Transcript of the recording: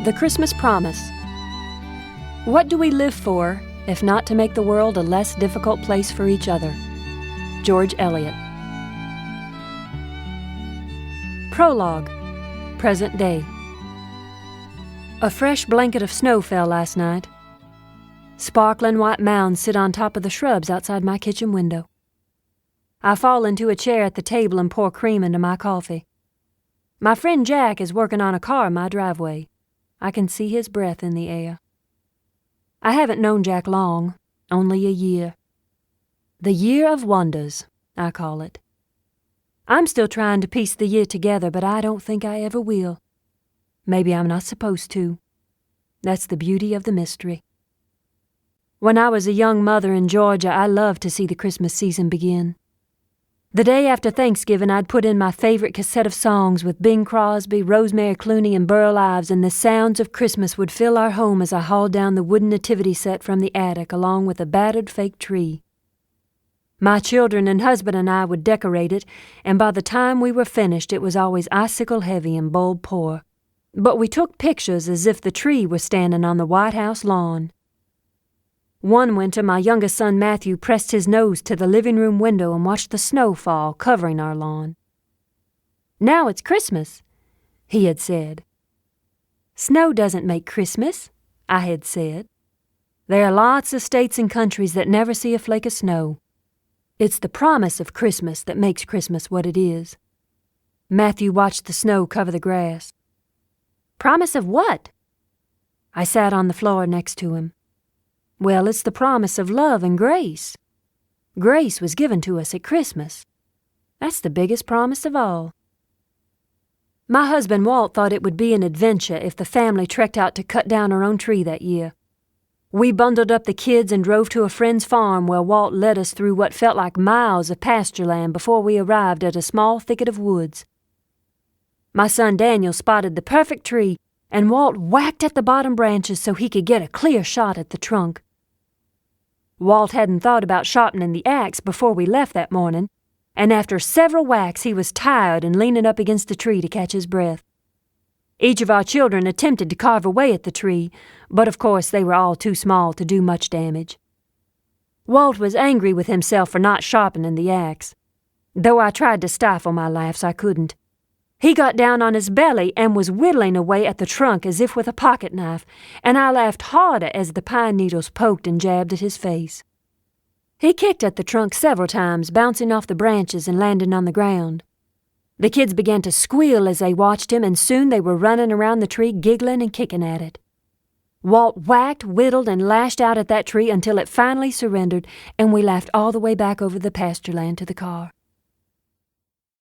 The Christmas Promise. What do we live for, if not to make the world a less difficult place for each other? George Eliot. Prologue. Present day. A fresh blanket of snow fell last night. Sparkling white mounds sit on top of the shrubs outside my kitchen window. I fall into a chair at the table and pour cream into my coffee. My friend Jack is working on a car in my driveway. I can see his breath in the air. I haven't known Jack long, only a year. The year of wonders, I call it. I'm still trying to piece the year together, but I don't think I ever will. Maybe I'm not supposed to. That's the beauty of the mystery. When I was a young mother in Georgia, I loved to see the Christmas season begin. The day after Thanksgiving, I'd put in my favorite cassette of songs with Bing Crosby, Rosemary Clooney, and Burl Ives, and the sounds of Christmas would fill our home as I hauled down the wooden nativity set from the attic along with a battered fake tree. My children and husband and I would decorate it, and by the time we were finished, it was always icicle heavy and bulb poor. But we took pictures as if the tree were standing on the White House lawn. One winter, my youngest son Matthew pressed his nose to the living room window and watched the snow fall, covering our lawn. "Now it's Christmas," he had said. "Snow doesn't make Christmas," I had said. "There are lots of states and countries that never see a flake of snow. It's the promise of Christmas that makes Christmas what it is." Matthew watched the snow cover the grass. "Promise of what?" I sat on the floor next to him. "Well, it's the promise of love and grace. Grace was given to us at Christmas. That's the biggest promise of all." My husband Walt thought it would be an adventure if the family trekked out to cut down our own tree that year. We bundled up the kids and drove to a friend's farm where Walt led us through what felt like miles of pasture land before we arrived at a small thicket of woods. My son Daniel spotted the perfect tree, and Walt whacked at the bottom branches so he could get a clear shot at the trunk. Walt hadn't thought about sharpening the axe before we left that morning, and after several whacks he was tired and leaning up against the tree to catch his breath. Each of our children attempted to carve away at the tree, but of course they were all too small to do much damage. Walt was angry with himself for not sharpening the axe. Though I tried to stifle my laughs, I couldn't. He got down on his belly and was whittling away at the trunk as if with a pocket knife, and I laughed harder as the pine needles poked and jabbed at his face. He kicked at the trunk several times, bouncing off the branches and landing on the ground. The kids began to squeal as they watched him, and soon they were running around the tree giggling and kicking at it. Walt whacked, whittled, and lashed out at that tree until it finally surrendered, and we laughed all the way back over the pasture land to the car.